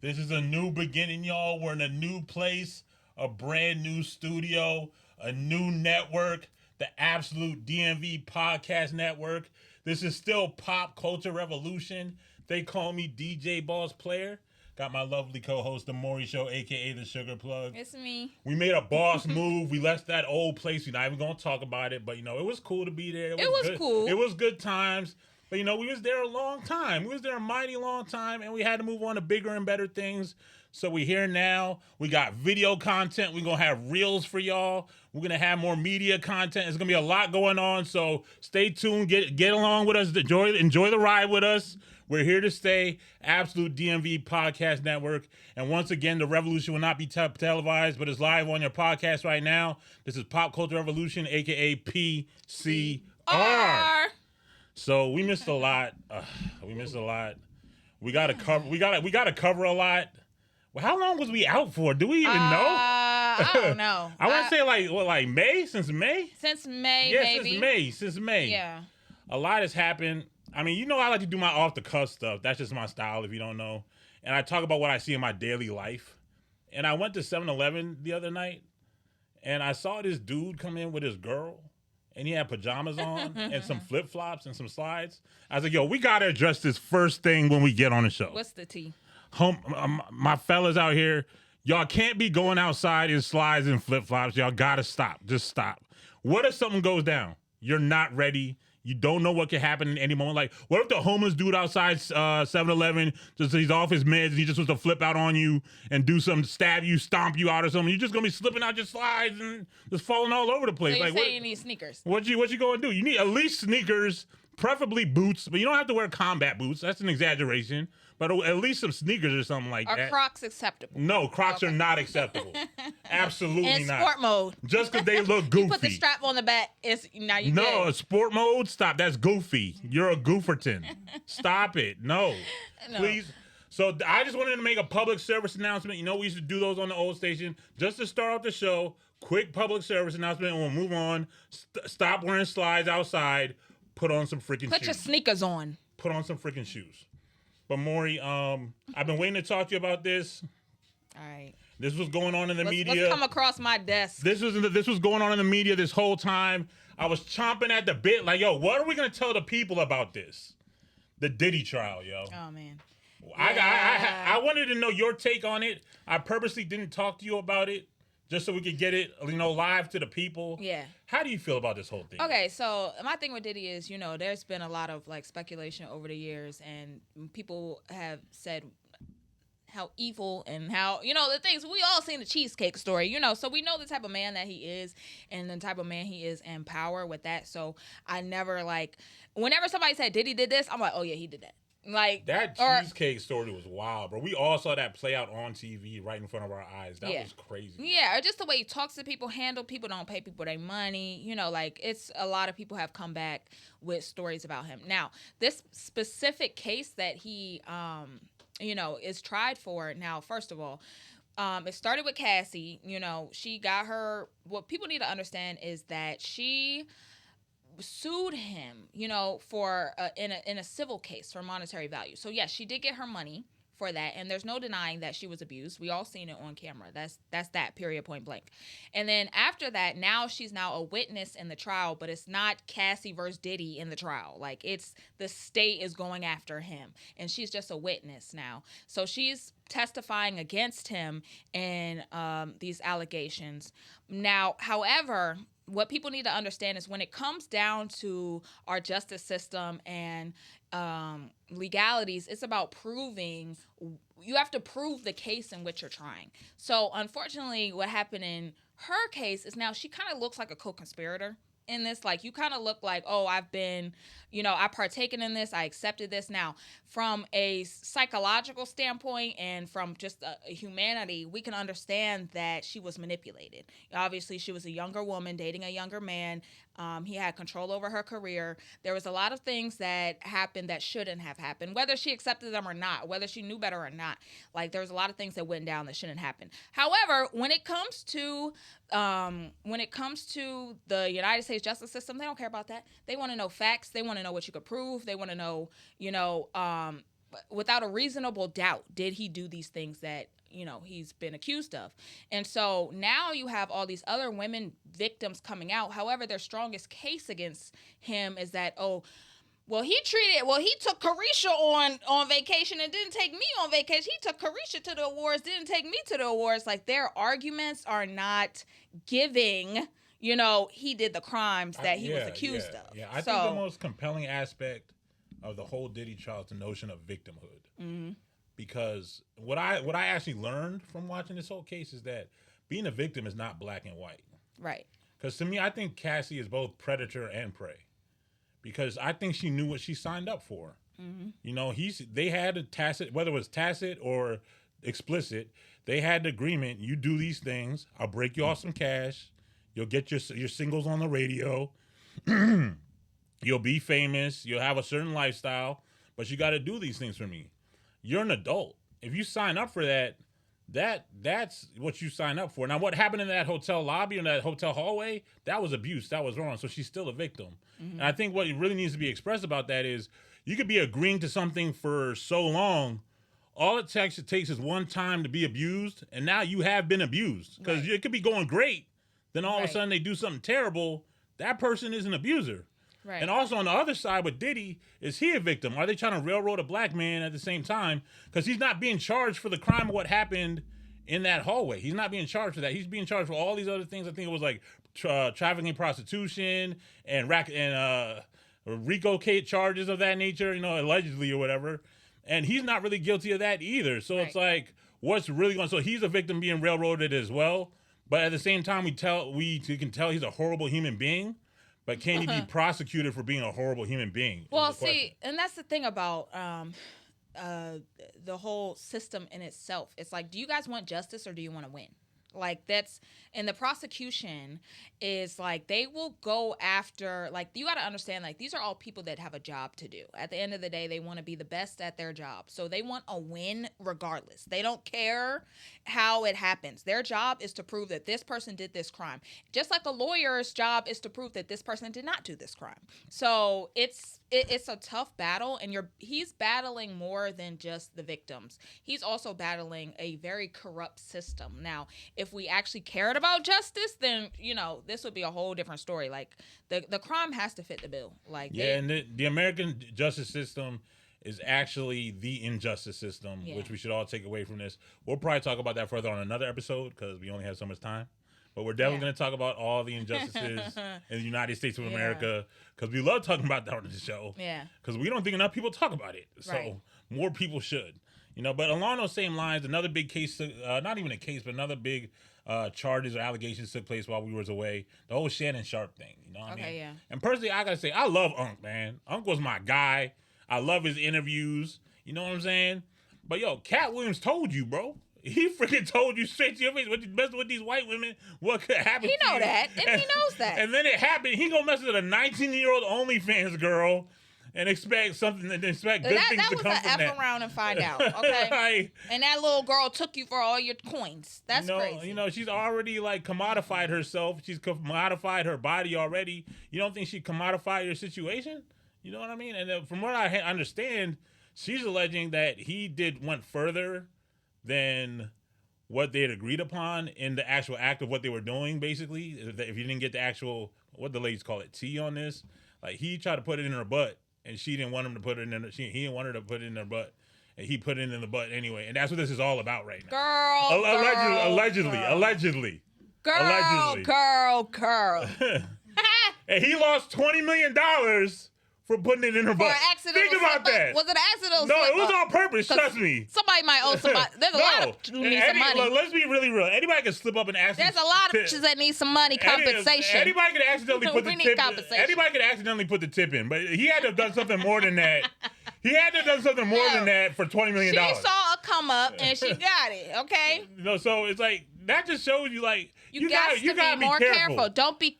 This is a new beginning, y'all. We're in a new place, a brand new studio, a new network, the Absolute DMV Podcast Network. This is still Pop Culture Revolution. They call me DJ Boss Player. Got my lovely co-host, the Mori Show, aka the Sugar Plug. It's me. We made a boss move. We left that old place. We're not even gonna talk about it, but it was cool to be there. It was good. cool. It was good times. But we was there a long time. We was there a mighty long time, and we had to move on to bigger and better things. So we here now. We got video content. We're gonna have reels for y'all. We're gonna have more media content. It's gonna be a lot going on. So stay tuned. Get along with us. Enjoy the ride with us. We're here to stay. Absolute DMV Podcast Network. And once again, the revolution will not be televised, but it's live on your podcast right now. This is Pop Culture Revolution, aka PCR. So we missed a lot. We gotta cover. We gotta cover a lot. Well, how long was we out for? Do we even know? I don't know. I want to say like May. Since May. Since May, yeah, maybe. Since May. Yeah. A lot has happened. I mean, I like to do my off the cuff stuff. That's just my style, if you don't know. And I talk about what I see in my daily life. And I went to 7-Eleven the other night, and I saw this dude come in with his girl. And he had pajamas on and some flip-flops and some slides. I was like, yo, we got to address this first thing when we get on the show. What's the tea? My fellas out here, y'all can't be going outside in slides and flip-flops. Y'all got to stop. Just stop. What if something goes down? You're not ready. You don't know what could happen in any moment. Like, what if the homeless dude outside 7-Eleven, he's off his meds and he just wants to flip out on you and do something, stab you, stomp you out or something? You're just going to be slipping out your slides and just falling all over the place. So like, you say you need sneakers. What you going to do? You need at least sneakers, preferably boots, but you don't have to wear combat boots. That's an exaggeration. But at least some sneakers or something like that. Are Crocs acceptable? No, Crocs are not acceptable. Absolutely in not. In sport mode. Just because they look goofy. You put the strap on the back, now you No, good. Sport mode, stop. That's goofy. You're a gooferton. Stop it. No. Please. So I just wanted to make a public service announcement. We used to do those on the old station. Just to start off the show, quick public service announcement, and we'll move on. Stop wearing slides outside. Put on some freaking shoes. Put your sneakers on. Put on some freaking shoes. But Maury, I've been waiting to talk to you about this. All right. This was going on in the media. Let's come across my desk. This was going on in the media this whole time. I was chomping at the bit, like, yo, what are we gonna tell the people about this? The Diddy Trial, yo. Oh man. I wanted to know your take on it. I purposely didn't talk to you about it just so we could get it, live to the people. Yeah. How do you feel about this whole thing? Okay, so my thing with Diddy is, there's been a lot of speculation over the years, and people have said how evil and how, the things. We all seen the cheesecake story, so we know the type of man that he is and the type of man he is in power with that. So I never whenever somebody said Diddy did this, I'm like, oh yeah, he did that. That cheesecake story was wild, bro. We all saw that play out on TV right in front of our eyes. That was crazy. Yeah, or just the way he talks to people, handle people, don't pay people their money. It's a lot of people have come back with stories about him. Now, this specific case that he, is tried for. Now, first of all, it started with Cassie. She got her. What people need to understand is that she sued him, for in a civil case for monetary value. So yes, she did get her money for that, and there's no denying that she was abused. We all seen it on camera. That's that, period, point blank. And then after that, now she's a witness in the trial, but it's not Cassie versus Diddy in the trial. It's the state is going after him, and she's just a witness now. So she's testifying against him in these allegations. Now, however, what people need to understand is when it comes down to our justice system and legalities, it's about proving. You have to prove the case in which you're trying. So unfortunately, what happened in her case is now she kind of looks like a co-conspirator in this. You kind of look like, oh, I've been, I partaken in this, I accepted this. Now, from a psychological standpoint and from just a humanity, we can understand that she was manipulated. Obviously, she was a younger woman dating a younger man. He had control over her career. There was a lot of things that happened that shouldn't have happened, whether she accepted them or not, whether she knew better or not. There was a lot of things that went down that shouldn't happen. However, when it comes to the United States justice system, they don't care about that. They want to know facts. They want to know what you could prove. They want to know, without a reasonable doubt, did he do these things that, he's been accused of? And so now you have all these other women victims coming out. However, their strongest case against him is that, he took Carisha on vacation and didn't take me on vacation. He took Carisha to the awards, didn't take me to the awards. Like, their arguments are not giving, he did the crimes that he was accused of. Yeah, I think the most compelling aspect of the whole Diddy trial is the notion of victimhood. Mm-hmm. Because what I actually learned from watching this whole case is that being a victim is not black and white. Right. Because to me, I think Cassie is both predator and prey. Because I think she knew what she signed up for. Mm-hmm. They had a tacit, whether it was tacit or explicit, they had the agreement, you do these things, I'll break you off some cash, you'll get your singles on the radio, you'll be famous, you'll have a certain lifestyle, but you got to do these things for me. You're an adult. If you sign up for that's what you sign up for. Now, what happened in that hotel lobby, in that hotel hallway, that was abuse. That was wrong. So she's still a victim. Mm-hmm. And I think what really needs to be expressed about that is you could be agreeing to something for so long. All it takes is one time to be abused, and now you have been abused. Because it could be going great, then all of a sudden they do something terrible. That person is an abuser. Right. And also on the other side with Diddy, is he a victim? Are they trying to railroad a black man at the same time? Because he's not being charged for the crime of what happened in that hallway. He's not being charged for that. He's being charged for all these other things. I think it was like trafficking, prostitution, and RICO charges of that nature, allegedly or whatever. And he's not really guilty of that either. So it's like, what's really going on? So he's a victim being railroaded as well. But at the same time, we can tell he's a horrible human being. But can he be prosecuted for being a horrible human being? Well, see, and that's the thing about the whole system in itself. It's like, do you guys want justice or do you want to win? Like, that's, and the prosecution is like, they will go after, like, you got to understand, like, these are all people that have a job to do. At the end of the day, they want to be the best at their job. So they want a win regardless. They don't care how it happens. Their job is to prove that this person did this crime. Just like a lawyer's job is to prove that this person did not do this crime. So it's a tough battle, and he's battling more than just the victims. He's also battling a very corrupt system. Now, if we actually cared about justice, then, this would be a whole different story. Like, the crime has to fit the bill. Like, and the American justice system is actually the injustice system, which we should all take away from this. We'll probably talk about that further on another episode because we only have so much time. But we're definitely going to talk about all the injustices in the United States of America because we love talking about that on the show. Yeah. Because we don't think enough people talk about it. So more people should. But along those same lines, another big case, not even a case, but another big charges or allegations took place while we was away. The whole Shannon Sharp thing. You know what I mean? Yeah. And personally, I got to say, I love Unc, man. Unc was my guy. I love his interviews. You know what I'm saying? But, Cat Williams told you, bro. He freaking told you straight to your face, what you messing with these white women, what could happen. He know that, and he knows that. And then it happened. He gonna mess with a 19-year-old OnlyFans girl and expect something, and expect good things to come from that. That was an F around and find out, okay? And that little girl took you for all your coins. That's crazy. She's already commodified herself. She's commodified her body already. You don't think she commodified your situation? You know what I mean? And from what I understand, she's alleging that he went further than what they had agreed upon in the actual act of what they were doing, basically. If you didn't get the actual, what the ladies call it, tea on this, like he tried to put it in her butt, and she didn't want him to put it in her, he didn't want her to put it in her butt, and he put it in the butt anyway. And that's what this is all about right now. Allegedly. Girl. And he lost $20 million for putting it in her butt. Think about that. Was it an accident? No, it was on purpose. Trust me. Somebody might owe somebody. There's a lot of people who need some money. Look, let's be really real. Anybody can slip up and accidentally. There's a lot of bitches that need some money compensation. Anybody could accidentally put the tip in. Anybody could accidentally put the tip in, but he had to have done something more than that. He had to have done something more than that for $20 million. She saw a come up and she got it. Okay. So it's like that just shows you you gotta be more careful. Don't be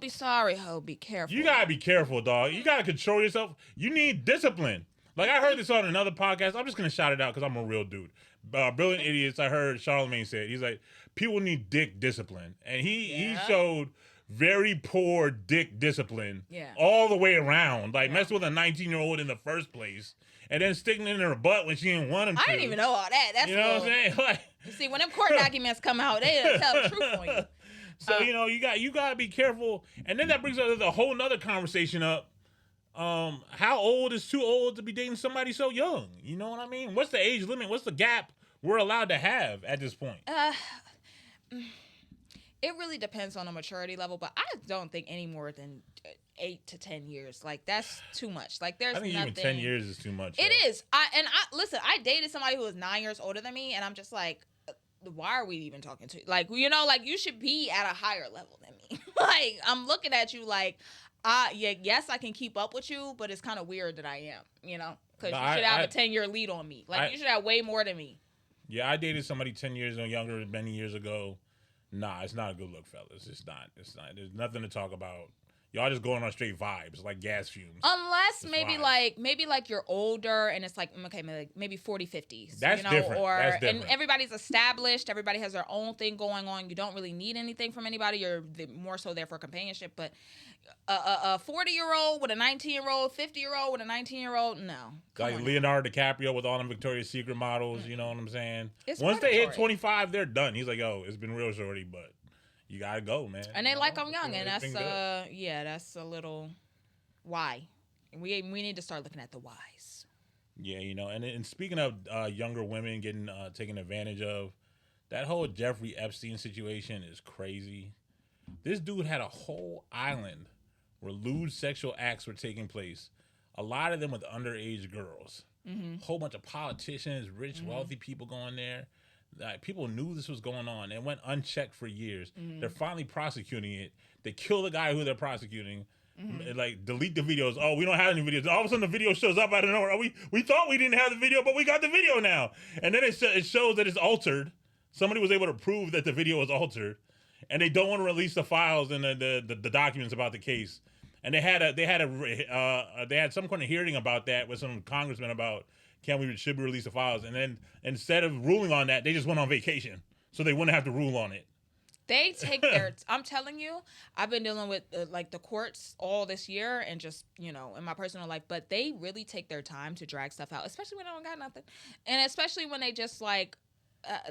sorry, ho. Be careful. You gotta be careful, dog. You gotta control yourself. You need discipline. Like I heard this on another podcast. I'm just gonna shout it out because I'm a real dude. Brilliant Idiots. I heard Charlamagne say it. He's like, people need dick discipline, and he showed very poor dick discipline all the way around. Like messed with a 19-year-old in the first place, and then sticking it in her butt when she didn't want him to. I didn't even know all that. That's you know what I'm saying? Like, you see, when them court documents come out, they tell the truth on you. So you got to be careful, and then that brings us a whole nother conversation up. How old is too old to be dating somebody so young? You know what I mean? What's the age limit? What's the gap we're allowed to have at this point? It really depends on the maturity level, but I don't think any more than 8 to 10 years. Like, that's too much. Like, there's I think nothing. even 10 years is too much. It is. Listen, I dated somebody who was 9 years older than me, and I'm just like, why are we even talking to you? Like, like, you should be at a higher level than me. Like, I'm looking at you like, yes, I can keep up with you, but it's kind of weird that I am, because you should have a 10-year lead on me. Like, you should have way more than me. Yeah, I dated somebody 10 years younger many years ago. Nah, it's not a good look, fellas. It's not. There's nothing to talk about. Y'all just going on straight vibes, like gas fumes. Unless maybe like you're older and it's like, okay, maybe 40, 50s. That's different. That's different. And everybody's established. Everybody has their own thing going on. You don't really need anything from anybody. You're more so there for companionship. But a 40-year-old with a 19-year-old, 50-year-old with a 19-year-old, no. Like Leonardo DiCaprio with all them Victoria's Secret models, you know what I'm saying? Once they hit 25, they're done. He's like, yo, it's been real shorty, but you gotta go, man. And they like I'm young, and that's that's a little why. We need to start looking at the whys. Yeah, and speaking of younger women getting taken advantage of, that whole Jeffrey Epstein situation is crazy. This dude had a whole island where lewd sexual acts were taking place. A lot of them with underage girls. Mm-hmm. A whole bunch of politicians, rich, wealthy people going there. Like, people knew this was going on and went unchecked for years. Mm-hmm. They're finally prosecuting it. They kill the guy who they're prosecuting. Mm-hmm. Like, delete the videos. Oh, we don't have any videos. All of a sudden, the video shows up out of nowhere. We thought we didn't have the video, but we got the video now. And then it shows that it's altered. Somebody was able to prove that the video was altered, and they don't want to release the files and the documents about the case. And they had some kind of hearing about that with some congressmen about should we release the files, and then instead of ruling on that, they just went on vacation so they wouldn't have to rule on it. They take their. I'm telling you, I've been dealing with like the courts all this year, and just in my personal life. But they really take their time to drag stuff out, especially when they don't got nothing, and especially when they just like,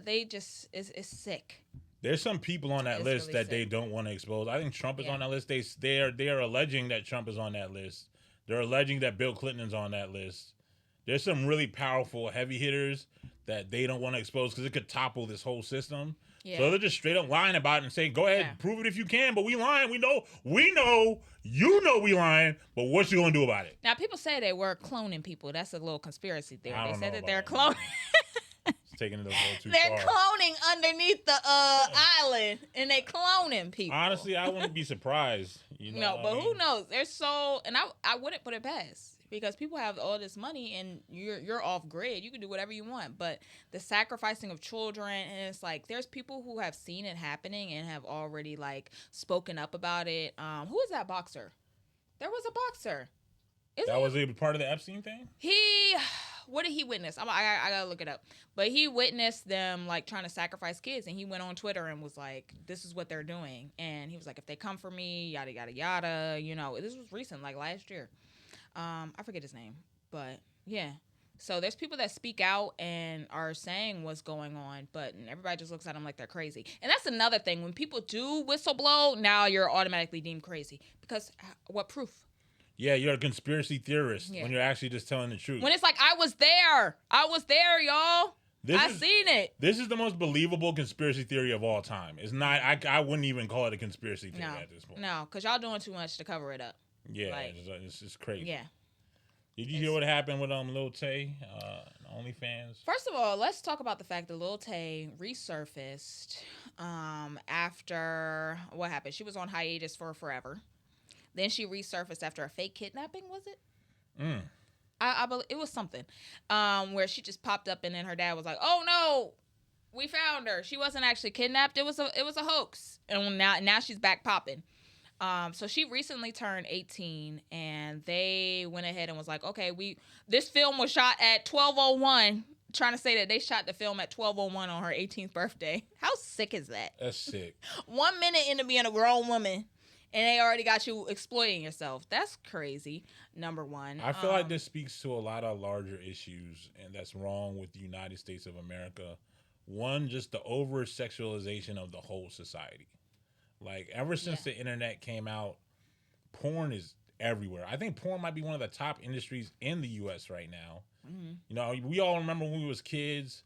it's sick. There's some people on that list that they don't want to expose. I think Trump is on that list. They are alleging that Trump is on that list. They're alleging that Bill Clinton's on that list. There's some really powerful heavy hitters that they don't want to expose because it could topple this whole system. Yeah. So they're just straight up lying about it and saying, go ahead, prove it if you can, but we lying. We know, you know we lying, but what you going to do about it? Now, people say they were cloning people. That's a little conspiracy theory. They said that they're cloning. It's taking it a little too They're far. cloning underneath the island, and they cloning people. Honestly, I wouldn't be surprised. No, but who knows? They're so, and I wouldn't put it past. Because people have all this money and you're off grid. You can do whatever you want. But the sacrificing of children, and it's like there's people who have seen it happening and have already like spoken up about it. Who is that boxer? There was a boxer. Was a part of the Epstein thing? What did he witness? I gotta look it up. But he witnessed them like trying to sacrifice kids, and he went on Twitter and was like, "This is what they're doing." And he was like, "If they come for me, yada yada yada." This was recent, like last year. I forget his name, but yeah. So there's people that speak out and are saying what's going on, but everybody just looks at them like they're crazy. And that's another thing. When people do whistleblow, now you're automatically deemed crazy. Because what proof? Yeah, you're a conspiracy theorist when you're actually just telling the truth. When it's like, I was there, y'all. I seen it. This is the most believable conspiracy theory of all time. It's not. I wouldn't even call it a conspiracy theory at this point. No, because y'all doing too much to cover it up. Yeah, it's just crazy. Yeah. Did you hear what happened with Lil Tay, OnlyFans? First of all, let's talk about the fact that Lil Tay resurfaced after what happened. She was on hiatus for forever. Then she resurfaced after a fake kidnapping, was it? I believe it was something where she just popped up and then her dad was like, "Oh no, we found her. She wasn't actually kidnapped. It was a hoax." And now she's back popping. So she recently turned 18, and they went ahead and was like, okay, this film was shot at 12:01, trying to say that they shot the film at 12:01 on her 18th birthday. How sick is that? That's sick. 1 minute into being a grown woman, and they already got you exploiting yourself. That's crazy. Number one. I feel like this speaks to a lot of larger issues, and that's wrong with the United States of America. One, just the over sexualization of the whole society. Like ever since the internet came out, porn is everywhere. I think porn might be one of the top industries in the U.S. right now. Mm-hmm. You know, we all remember when we was kids,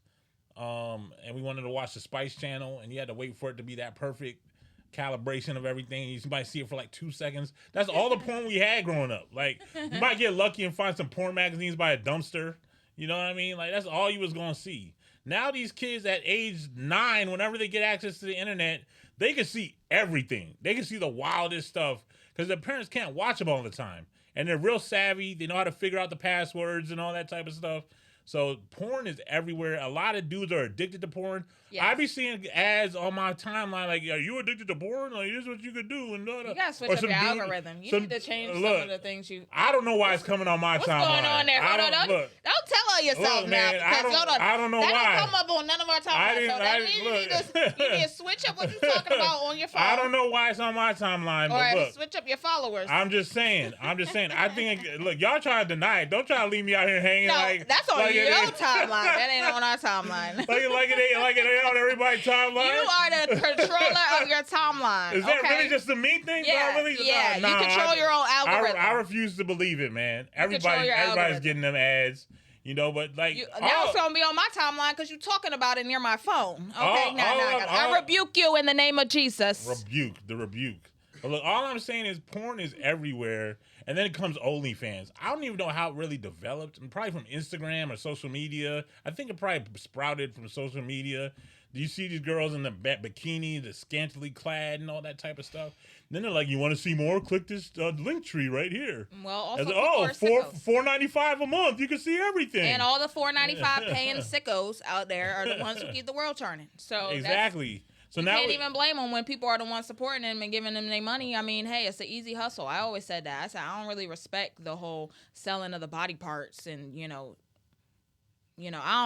and we wanted to watch the Spice Channel, and you had to wait for it to be that perfect calibration of everything. You might see it for like 2 seconds. That's all the porn we had growing up. Like, you might get lucky and find some porn magazines by a dumpster. You know what I mean? Like, that's all you was going to see. Now these kids at age 9, whenever they get access to the internet, they can see everything. They can see the wildest stuff because their parents can't watch them all the time. And they're real savvy. They know how to figure out the passwords and all that type of stuff. So porn is everywhere. A lot of dudes are addicted to porn. Yes. I be seeing ads on my timeline like, "Are you addicted to porn? Like, here's what you could do." And you gotta switch up your algorithm. You need to change some of the things you. I don't know why it's coming on my timeline. What's going on there? Hold on, don't tell on yourself now. I don't know why. That don't come up on none of our timelines. You need to switch up what you're talking about on your phone. I don't know why it's on my timeline. Or look, switch up your followers. I'm just saying. I think. Look, y'all try to deny it. Don't try to leave me out here hanging. No, like that's on your timeline. That ain't on our timeline. like it ain't on everybody's timeline. You are the controller of your timeline. Is that really just a me thing? Yeah, really, you control your own algorithm. I refuse to believe it, man. Everybody's getting them ads. You know, but like now it's gonna be on my timeline because you're talking about it near my phone. Okay, I rebuke you in the name of Jesus. Rebuke. But look, all I'm saying is porn is everywhere, and then it comes OnlyFans. I don't even know how it really developed. Probably from Instagram or social media. I think it probably sprouted from social media. Do you see these girls in the bikini, the scantily clad, and all that type of stuff? And then they're like, "You want to see more? Click this link tree right here." Well, also $4.95 a month. You can see everything. And all the $4.95 paying sickos out there are the ones who keep the world turning. So exactly. So you now can't even blame them when people are the ones supporting them and giving them their money. I mean, hey, it's an easy hustle. I always said that. I said I don't really respect the whole selling of the body parts and I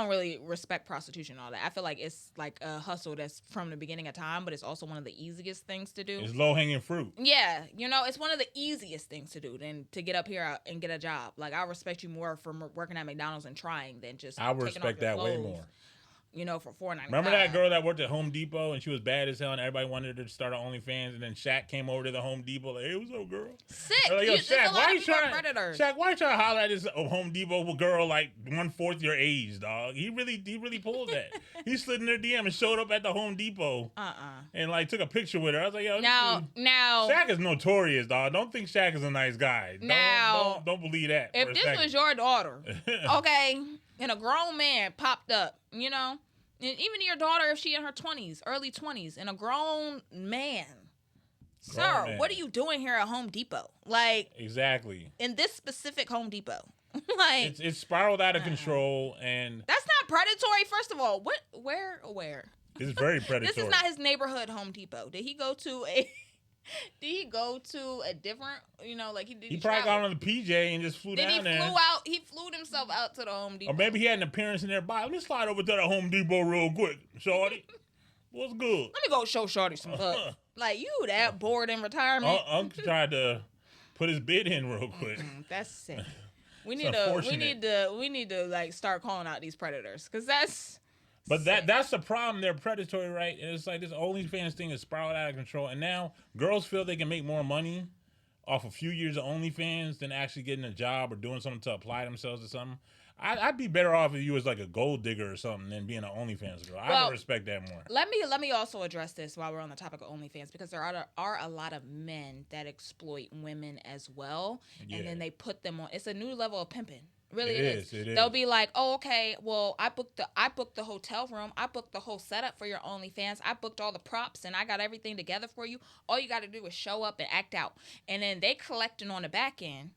don't really respect prostitution and all that. I feel like it's like a hustle that's from the beginning of time, but it's also one of the easiest things to do. It's low-hanging fruit. Yeah. It's one of the easiest things to do than to get up here and get a job. Like, I respect you more for working at McDonald's and trying than just I would respect that way more. For $4.95. Remember that girl that worked at Home Depot and she was bad as hell and everybody wanted her to start an OnlyFans and then Shaq came over to the Home Depot like, "Hey, what's up, girl?" Sick. Like, Yo, Shaq, why you trying to holler at this Home Depot girl like 1/4 your age, dog? He really pulled that. He slid in her DM and showed up at the Home Depot. And like took a picture with her. I was like, "Yo, now Shaq is notorious, dog. Don't think Shaq is a nice guy. Don't believe that." If this was your daughter, okay, and a grown man popped up, and even your daughter, if she in her 20s, early 20s, and a grown man, sir, what are you doing here at Home Depot? Like, exactly. In this specific Home Depot. Like, it's spiraled out of control, and that's not predatory. First of all, where? It's very predatory. This is not his neighborhood Home Depot. Did he go to a different, he probably got on the PJ and just flew down there. He flew himself out to the Home Depot. Or maybe he had an appearance in there. Let me slide over to the Home Depot real quick, shorty. What's good? Let me go show shorty some butt. Like, you that bored in retirement? Uncle tried to put his bid in real quick. That's sick. We need to like start calling out these predators because that's. But that's the problem. They're predatory, right? And it's like this OnlyFans thing is spiraled out of control. And now girls feel they can make more money off a few years of OnlyFans than actually getting a job or doing something to apply themselves to something. I'd be better off if you was like a gold digger or something than being an OnlyFans girl. I would respect that more. Let me also address this while we're on the topic of OnlyFans because there are a lot of men that exploit women as well, and then they put them on. It's a new level of pimping. Really, it is. They'll be like, "Oh, okay. Well, I booked the hotel room. I booked the whole setup for your OnlyFans. I booked all the props and I got everything together for you. All you got to do is show up and act out." And then they collecting on the back end.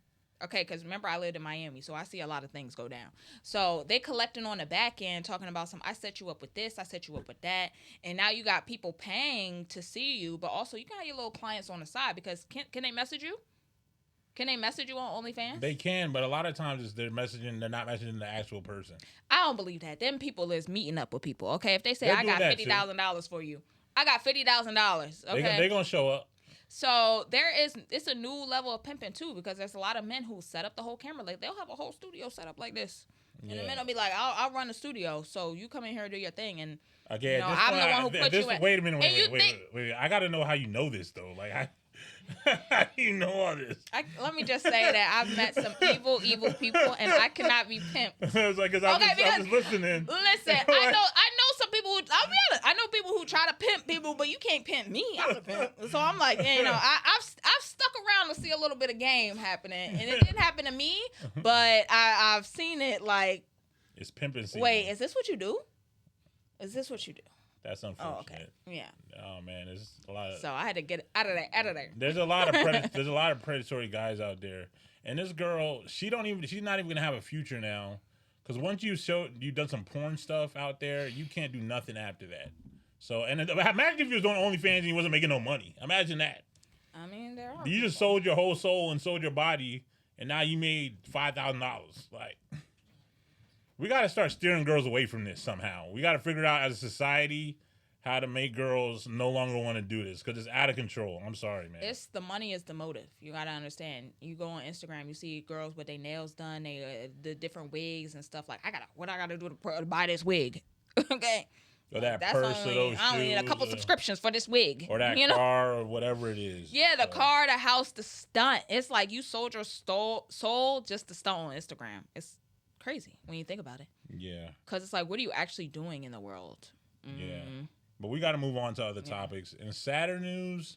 Okay, because remember I lived in Miami, so I see a lot of things go down. So they collecting on the back end, talking about I set you up with this, I set you up with that, and now you got people paying to see you, but also you got your little clients on the side because can they message you? Can they message you on OnlyFans? They can, but a lot of times they're not messaging the actual person. I don't believe that. Them people is meeting up with people. Okay, if they say I got $50,000 for you, I got $50,000. Okay, they're gonna show up. So it's a new level of pimping too, because there's a lot of men who set up the whole camera. Like they'll have a whole studio set up like this. And the men will be like, I'll run the studio, so you come in here and do your thing. And okay, you know, I'm the one who put you in. Wait a minute, wait. I got to know how you know this though. Like, how do you know all this? Let me just say that I've met some evil people, and I cannot be pimped. I was like, I'm just listening. Listen, I know some people. I'll be honest. I know people who try to pimp people, but you can't pimp me. I'm a pimp. So I'm like, you know, I've stuck around to see a little bit of game happening, and it didn't happen to me, but I've seen it. Like, it's pimping season. Wait, is this what you do? Is this what you do? That's unfortunate. Oh, okay. Yeah. Oh man, there's a lot of. So I had to get out of there. There's a lot of predatory guys out there, and this girl, she's not even gonna have a future now, because once you've done some porn stuff out there, you can't do nothing after that. So, and imagine if you was doing OnlyFans and you wasn't making no money. Imagine that. I mean, there are. You just sold your whole soul and sold your body, and now you made $5,000. Like, we got to start steering girls away from this somehow. We got to figure out as a society how to make girls no longer want to do this, because it's out of control. I'm sorry, man. The money is the motive. You got to understand. You go on Instagram, you see girls with their nails done, the different wigs and stuff. Like, what I got to do to buy this wig? Okay. Or that purse or those shoes. I only need a couple subscriptions for this wig. Or that car or whatever it is. Yeah, the car, the house, the stunt. It's like you sold your soul just to stunt on Instagram. It's crazy when you think about it. Yeah. Because it's like, what are you actually doing in the world? Yeah. But we got to move on to other topics. In sadder news,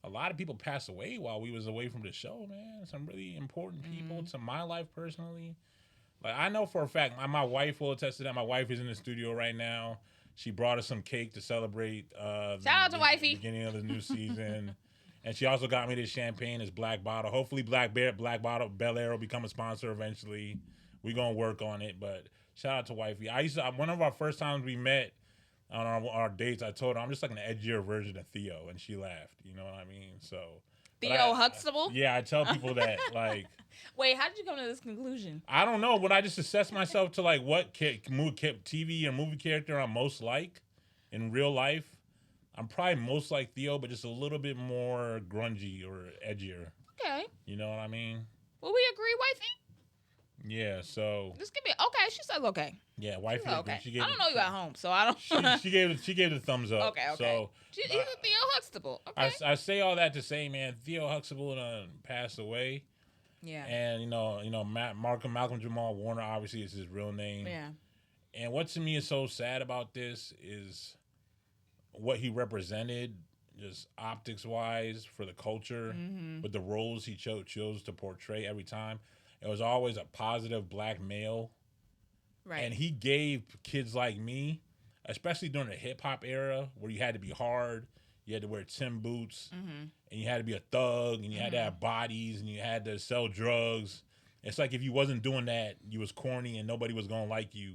a lot of people passed away while we was away from the show, man. Some really important people to my life personally. Like, I know for a fact, my wife will attest to that. My wife is in the studio right now. She brought us some cake to celebrate shout out to wifey. The beginning of the new season. And she also got me this champagne, this Black Bottle. Hopefully Black Bottle, Bel Air will become a sponsor eventually. We're going to work on it. But shout out to wifey. One of our first times we met on our dates, I told her I'm just like an edgier version of Theo. And she laughed. You know what I mean? So Theo Huxtable? Yeah, I tell people that. Like, wait, how did you come to this conclusion? I don't know. When I just assess myself to like what TV or movie character I'm most like in real life, I'm probably most like Theo, but just a little bit more grungy or edgier. Okay. You know what I mean? Will we agree, wifey? Yeah, so just give me okay. She said okay. Yeah, wifey. Okay. I don't know you at home, so I don't. she gave the thumbs up. Okay. So he's a Theo Huxtable. Okay. I say all that to say, man, Theo Huxtable passed away. Yeah. And Malcolm Jamal Warner obviously is his real name. Yeah. And what to me is so sad about this is what he represented, just optics wise, for the culture, with the roles he chose to portray every time. It was always a positive black male. Right. And he gave kids like me, especially during the hip hop era where you had to be hard, you had to wear Tim boots, and you had to be a thug, and you had to have bodies, and you had to sell drugs. It's like if you wasn't doing that, you was corny and nobody was going to like you.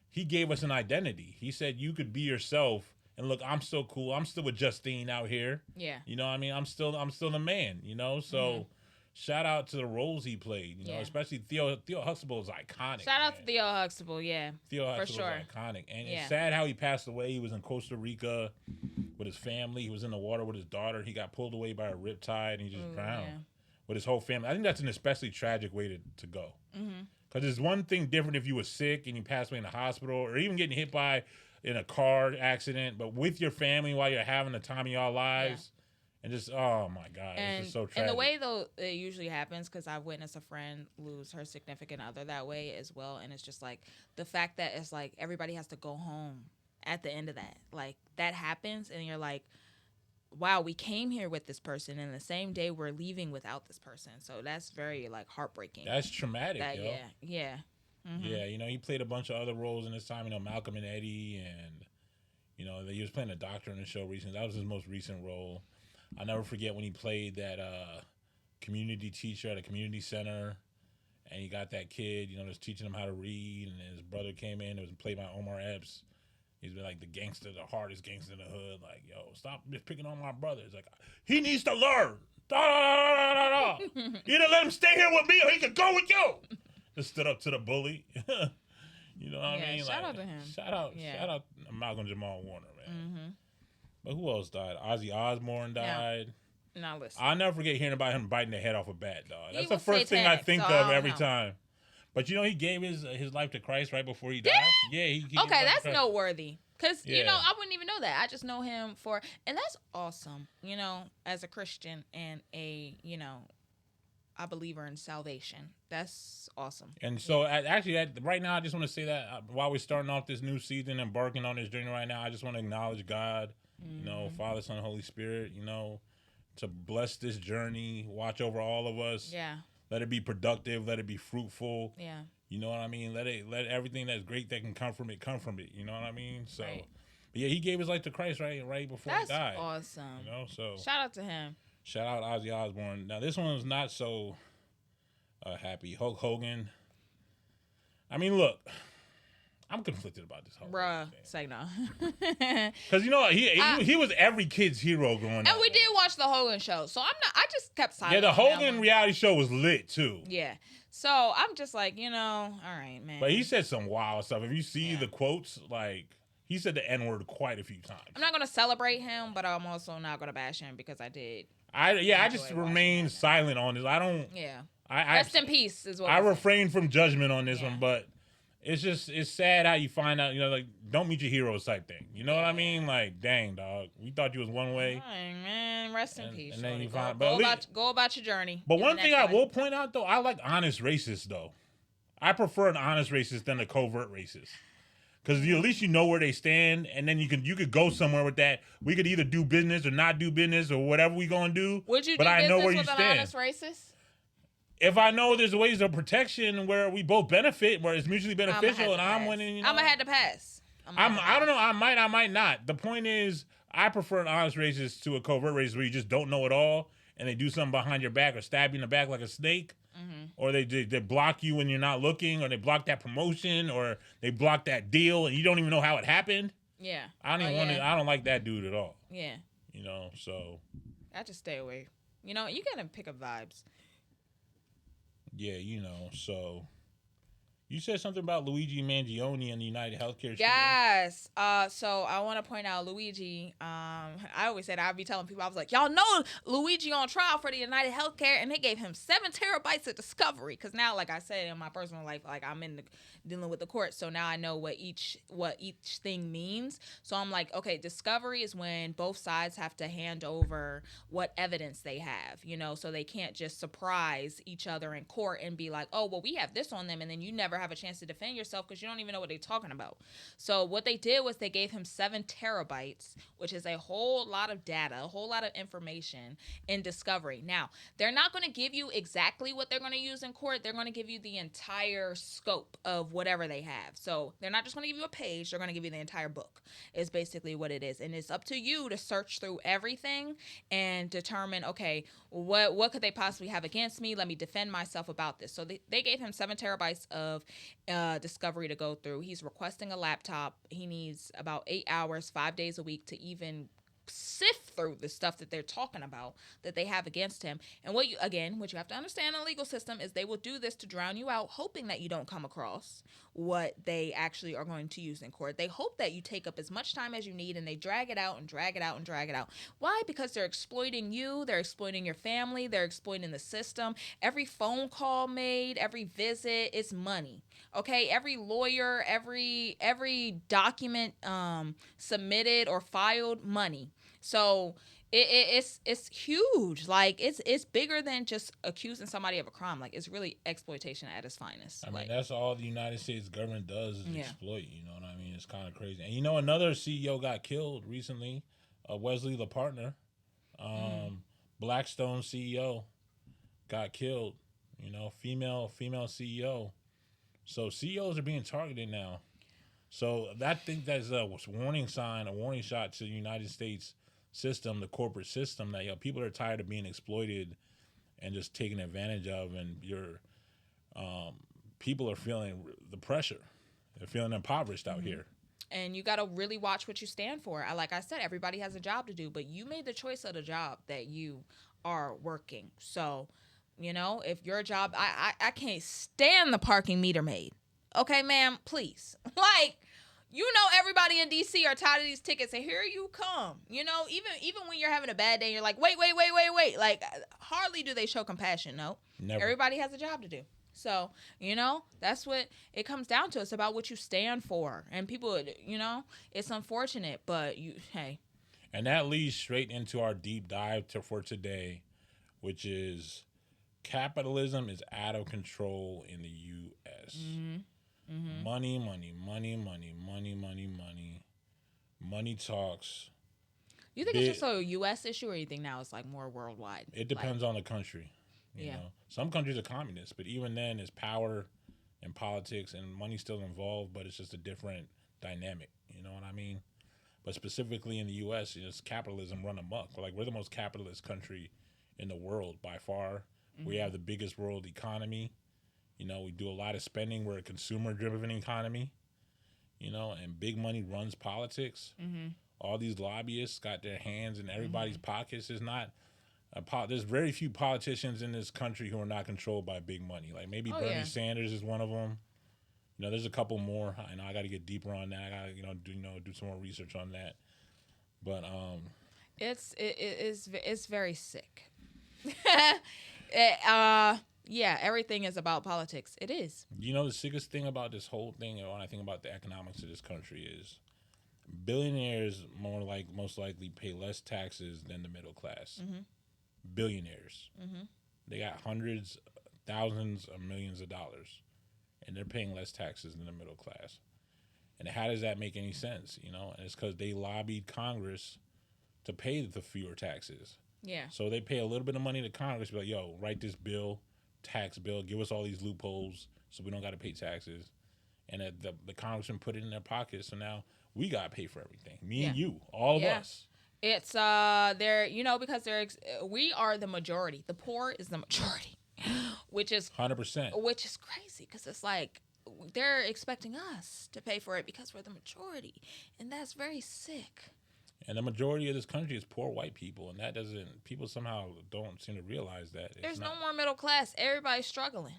He gave us an identity. He said you could be yourself, and look, I'm still cool. I'm still with Justine out here. Yeah. You know what I mean? I'm still the man, you know? So shout out to the roles he played, you know, especially Theo Huxtable is iconic. Shout out to Theo Huxtable, yeah. Theo Huxtable is iconic. And it's sad how he passed away. He was in Costa Rica with his family. He was in the water with his daughter. He got pulled away by a riptide and he just drowned with his whole family. I think that's an especially tragic way to go. Because there's one thing different if you were sick and you passed away in the hospital or even getting hit by in a car accident, but with your family while you're having the time of your lives. And just, oh my God, it's just so tragic. And the way, though, it usually happens, because I've witnessed a friend lose her significant other that way as well. And it's just like the fact that it's like everybody has to go home at the end of that. Like that happens and you're like, wow, we came here with this person and the same day we're leaving without this person. So that's very like heartbreaking. That's traumatic, yo. Yeah. Yeah, you know, he played a bunch of other roles in his time, you know, Malcolm and Eddie, and, you know, he was playing a doctor in the show recently. That was his most recent role. I'll never forget when he played that community teacher at a community center, and he got that kid, you know, just teaching him how to read, and his brother came in. It was played by Omar Epps. He's been like the gangster, the hardest gangster in the hood. Like, yo, stop just picking on my brother. It's like, he needs to learn. Either let him stay here with me or he can go with you. Just stood up to the bully. You know what I mean? Shout out to him. Shout out Malcolm Jamal Warner, man. But who else died? Ozzy Osbourne died. Now listen. I'll never forget hearing about him biting the head off a bat, dog. He That's the was first thing I satanic, think so I of don't every know. time. But he gave his life to Christ right before he died. Yeah, he gave his Okay, life to that's Christ. noteworthy. Because, Yeah. I wouldn't even know that. I just know him and that's awesome, as a Christian and a believer in salvation. That's awesome. And so, right now, I just want to say that while we're starting off this new season, embarking on this journey right now, I just want to acknowledge God, Father, Son, Holy Spirit, to bless this journey, watch over all of us. Yeah. Let it be productive. Let it be fruitful. Yeah. You know what I mean? Let everything that's great that can come from it, come from it. You know what I mean? So, Right. But yeah, he gave his life to Christ right before he died. That's awesome. So shout out to him. Shout out Ozzy Osbourne. Now this one's not so happy. Hulk Hogan. I mean, look, I'm conflicted about this whole Bruh, say no. Because he was every kid's hero growing up. And we did watch the Hogan show, so I just kept silent. Yeah, the on that Hogan one. reality show was lit too. Yeah. So I'm just like, all right, man. But he said some wild stuff. If you see the quotes, like he said the N-word quite a few times. I'm not gonna celebrate him, but I'm also not gonna bash him because I did. I just remain silent on this. I don't. Yeah. I Rest in peace is what I refrain from judgment on this one, but it's sad how you find out, like, don't meet your heroes type thing. You know what I mean? Like, dang, dog, we thought you was one way. All right, man, rest in peace. And then you go about your journey. But one thing I will point out though, I like honest racists though. I prefer an honest racist than a covert racist. Because at least you know where they stand, and then you could go somewhere with that. We could either do business or not do business or whatever we gonna do. Would you but do I know business where you with an stand. honest racist? If I know there's ways of protection where we both benefit, where it's mutually beneficial, and I'm winning, I'm gonna have to pass. I don't know. I might not. The point is, I prefer an honest racist to a covert racist where you just don't know it all, and they do something behind your back or stab you in the back like a snake. Or they block you when you're not looking, or they block that promotion, or they block that deal, and you don't even know how it happened. Yeah. I don't even want to. I don't like that dude at all. Yeah. So. I just stay away. You gotta pick up vibes. Yeah, so. You said something about Luigi Mangione and the United Healthcare. Yes. So I want to point out Luigi. I always said I'd be telling people, I was like, y'all know Luigi on trial for the United Healthcare, and they gave him 7 terabytes of discovery. Because now, like I said, in my personal life, like I'm dealing with the court, so now I know what each thing means. So I'm like, okay, discovery is when both sides have to hand over what evidence they have, so they can't just surprise each other in court and be like, oh, well, we have this on them, and then you never have a chance to defend yourself because you don't even know what they're talking about. So what they did was they gave him 7 terabytes, which is a whole lot of data, a whole lot of information in discovery. Now, they're not going to give you exactly what they're going to use in court. They're going to give you the entire scope of whatever they have. So they're not just going to give you a page. They're going to give you the entire book is basically what it is. And it's up to you to search through everything and determine, okay, what could they possibly have against me? Let me defend myself about this. So they gave him 7 terabytes of discovery to go through. He's requesting a laptop. He needs about 8 hours, 5 days a week to even sift through the stuff that they're talking about that they have against him. And what you have to understand in the legal system is they will do this to drown you out, hoping that you don't come across what they actually are going to use in court. They hope that you take up as much time as you need, and they drag it out and drag it out and drag it out. Why? Because they're exploiting you, they're exploiting your family, they're exploiting the system. Every phone call made, every visit, it's money. Okay, every lawyer, every document submitted or filed, money. So it's huge. Like it's bigger than just accusing somebody of a crime. Like it's really exploitation at its finest. I mean, that's all the United States government does is exploit. You know what I mean? It's kind of crazy. And another CEO got killed recently. Wesley, the partner, Blackstone CEO, got killed. Female CEO. So CEOs are being targeted now. So I think that's a warning sign, a warning shot to the United States system, the corporate system, that people are tired of being exploited and just taken advantage of, and people are feeling the pressure. They're feeling impoverished out here. And you got to really watch what you stand for. Like I said, everybody has a job to do, but you made the choice of the job that you are working. So, if your job, I can't stand the parking meter maid. Okay, ma'am, please. Like, Everybody in DC are tired of these tickets, and here you come. Even when you're having a bad day, you're like, wait. Like, hardly do they show compassion. No, Never. Everybody has a job to do. So, that's what it comes down to. It's about what you stand for, and people, it's unfortunate, but hey. And that leads straight into our deep dive for today, which is capitalism is out of control in the U.S. Money. Money talks. You think it's just a U.S. issue, or you think now it's like more worldwide? It depends on the country. You know, some countries are communist, but even then, it's power and politics, and money's still involved, but it's just a different dynamic. You know what I mean? But specifically in the U.S., it's capitalism run amok. We're the most capitalist country in the world by far. We have the biggest world economy. We do a lot of spending. We're a consumer-driven economy. And big money runs politics. All these lobbyists got their hands in everybody's pockets. There's very few politicians in this country who are not controlled by big money. Like maybe Bernie Sanders is one of them. There's a couple more. I got to get deeper on that. I got to do some more research on that. But it's very sick. Yeah, everything is about politics. It is. The sickest thing about this whole thing, when I think about the economics of this country, is billionaires most likely pay less taxes than the middle class. Billionaires. They got hundreds, thousands of millions of dollars, and they're paying less taxes than the middle class. And how does that make any sense? And it's because they lobbied Congress to pay the fewer taxes. Yeah. So they pay a little bit of money to Congress, be like, yo, write this bill, tax bill, give us all these loopholes so we don't got to pay taxes. And the congressman put it in their pockets, so now we got to pay for everything. Me and you, all of us. It's because we are the majority. The poor is the majority, which is 100%. Which is crazy because it's like they're expecting us to pay for it because we're the majority, and that's very sick. And the majority of this country is poor white people, and people somehow don't seem to realize that. There's no more middle class. Everybody's struggling.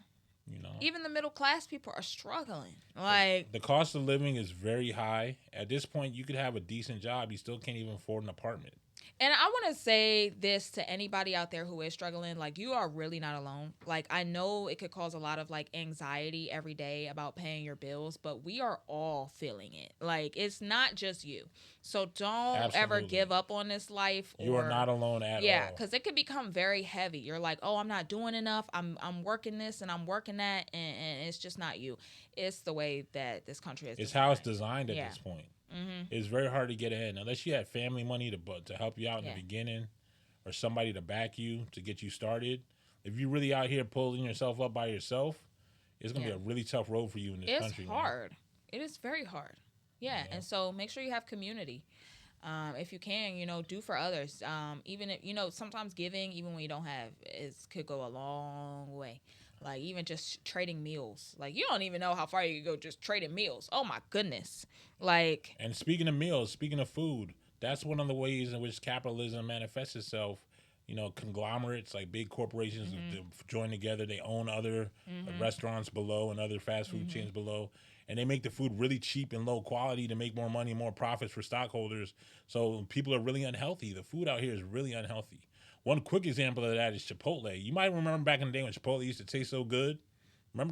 Even the middle class people are struggling. Like, the cost of living is very high. At this point, you could have a decent job. You still can't even afford an apartment. And I want to say this to anybody out there who is struggling. Like, you are really not alone. Like, I know it could cause a lot of, like, anxiety every day about paying your bills, but we are all feeling it. Like, it's not just you. So don't ever give up on this life. You are not alone at all. Yeah, because it could become very heavy. You're like, oh, I'm not doing enough. I'm working this and I'm working that, and it's just not you. It's the way that this country is. It's how it's designed at this point. It's very hard to get ahead unless you had family money to help you out in the beginning, or somebody to back you to get you started. If you're really out here pulling yourself up by yourself, it's gonna be a really tough road for you in this country. It's hard. It is very hard. Yeah, and so make sure you have community. If you can, do for others. Even if sometimes giving, even when you don't have, could go a long way. Like, even just trading meals. Like, you don't even know how far you could go just trading meals. Oh, my goodness. Like... And speaking of meals, speaking of food, that's one of the ways in which capitalism manifests itself. Conglomerates, like big corporations, join together. They own other restaurants below and other fast food chains below. And they make the food really cheap and low quality to make more money, more profits for stockholders. So people are really unhealthy. The food out here is really unhealthy. One quick example of that is Chipotle. You might remember back in the day when Chipotle used to taste so good.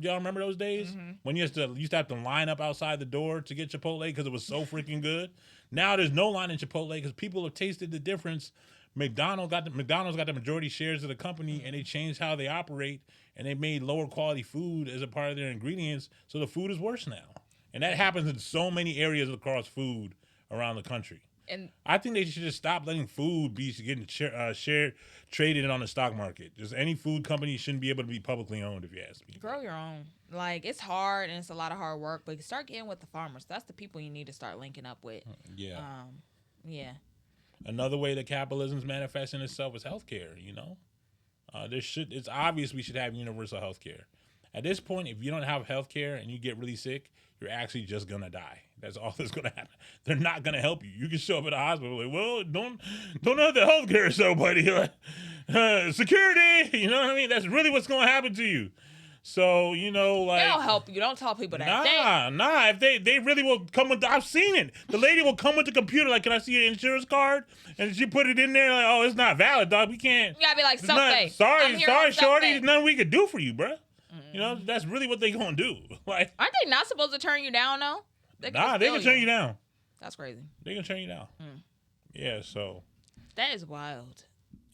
Y'all remember those days? When you used to have to line up outside the door to get Chipotle because it was so freaking good? Now there's no line in Chipotle because people have tasted the difference. McDonald's got the majority shares of the company, and they changed how they operate, and they made lower quality food as a part of their ingredients, so the food is worse now. And that happens in so many areas across food around the country. And I think they should just stop letting food be getting traded on the stock market. Just any food company shouldn't be able to be publicly owned, if you ask me. Grow your own. Like, it's hard and it's a lot of hard work, but start getting with the farmers. That's the people you need to start linking up with. Yeah. Yeah. Another way that capitalism is manifesting itself is healthcare. It's obvious we should have universal healthcare. At this point, if you don't have healthcare and you get really sick, you're actually just gonna die. That's all that's gonna happen. They're not gonna help you. You can show up at a hospital like, well, don't have the healthcare, so buddy. Security, you know what I mean? That's really what's gonna happen to you. So, you know, like... They don't help you. Don't tell people that. Nah. If they really will come with... I've seen it. The lady will come with the computer, like, can I see your insurance card? And she put it in there, like, oh, it's not valid, dog. We can't... You gotta be like, self-pay. Sorry, shorty. There's nothing we could do for you, bro. You know, that's really what they gonna do. Like, aren't they not supposed to turn you down, though? They can turn you down. That's crazy. They can turn you down. Yeah, so... That is wild.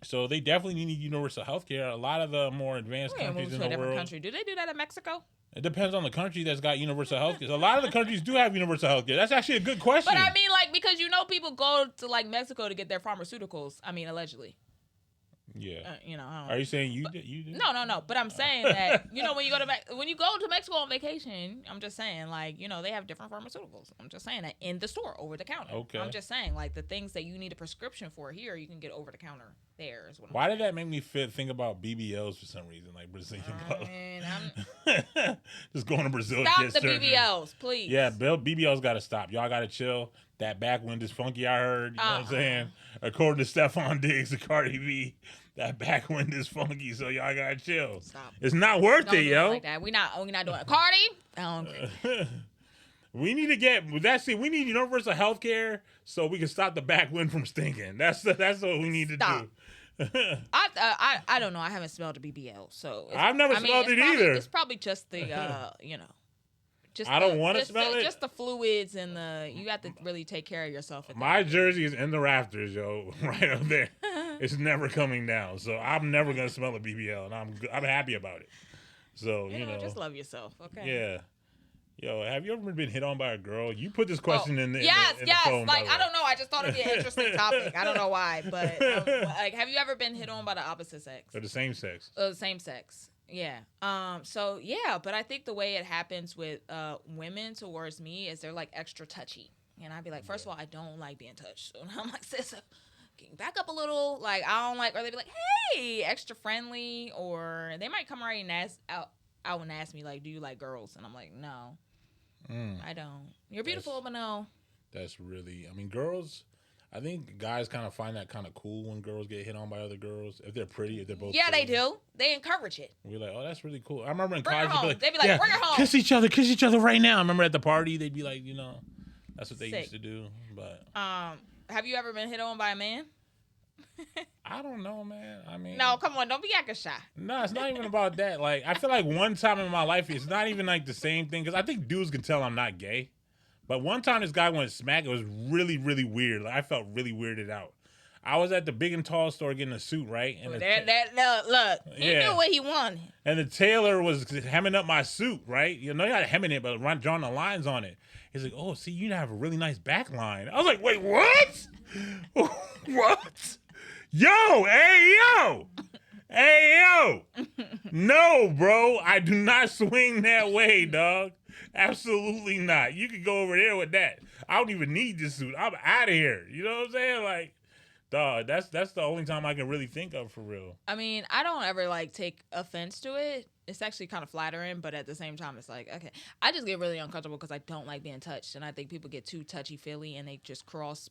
So they definitely need universal health care. A lot of the more advanced countries in the world. Country. Do they do that in Mexico? It depends on the country that's got universal health care. A lot of the countries do have universal health care. That's actually a good question. But I mean, like, because you know people go to like Mexico to get their pharmaceuticals. I mean, allegedly. Yeah. You know. Are you saying you did? No. But I'm saying that you know when you go to Mexico on vacation, I'm just saying like you know they have different pharmaceuticals. I'm just saying that in the store over the counter. Okay. I'm just saying like the things that you need a prescription for here, you can get over the counter there. Is what Why did that make me think about BBLs for some reason, like Brazilian butt? Just going to Brazil. Stop to get the surgery. BBLs, please. Yeah, BBLs got to stop. Y'all got to chill. That backwind is funky. I heard. You know what I'm saying? According to Stephon Diggs and Cardi B. That backwind is funky, so y'all gotta chill. Stop. It's not worth Don't it, do yo. like that. We not doing it. Cardi. We need to get we need universal health care so we can stop the backwind from stinking. That's what we need to do. I don't know. I haven't smelled a BBL, so I've never smelled it either. It's probably just the you know. I don't want to smell it. Just the fluids and you have to really take care of yourself. My jersey is in the rafters, yo, right up there. It's never coming down, so I'm never gonna smell a BBL, and I'm happy about it. So you know, just love yourself, okay? Yeah. Yo, have you ever been hit on by a girl? You put this question in the phone. Like I don't know. I just thought it'd be an interesting topic. I don't know why, but like, have you ever been hit on by the opposite sex or the same sex? The same sex. Yeah. So yeah, but I think the way it happens with women towards me is they're like extra touchy, and I'd be like, first of all, I don't like being touched, so I'm like, sis, can you back up a little? Like I don't like, or they'd be like, hey, extra friendly, or they might come right and ask me like, do you like girls? And I'm like, no, I don't. You're beautiful, but no. That's really, I mean, girls. I think guys kind of find that kind of cool when girls get hit on by other girls. If they're pretty, if they're both they do. They encourage it. We're like, oh, that's really cool. I remember in bring college, they'd be like, bring her home. Kiss each other right now. I remember at the party, they'd be like, you know, that's what they used to do. But have you ever been hit on by a man? I don't know, man. I mean, no, come on, don't be acting shy. No, it's not even about that. Like, I feel like one time in my life, it's not even like the same thing. Because I think dudes can tell I'm not gay. But one time this guy went smack. It was really, really weird. Like, I felt really weirded out. I was at the Big and Tall store getting a suit, right? And look, he knew what he wanted. And the tailor was hemming up my suit, right? You know, not hemming it, but drawing the lines on it. He's like, oh, see, you have a really nice back line. I was like, wait, what? What? Yo, hey, yo. No, bro, I do not swing that way, dog. Absolutely not. You could go over there with that. I don't even need this suit. I'm out of here. You know what I'm saying? Like, dog, that's the only time I can really think of for real. I mean, I don't ever like take offense to it. It's actually kind of flattering, but at the same time, it's like, okay. I just get really uncomfortable because I don't like being touched, and I think people get too touchy-feely and they just cross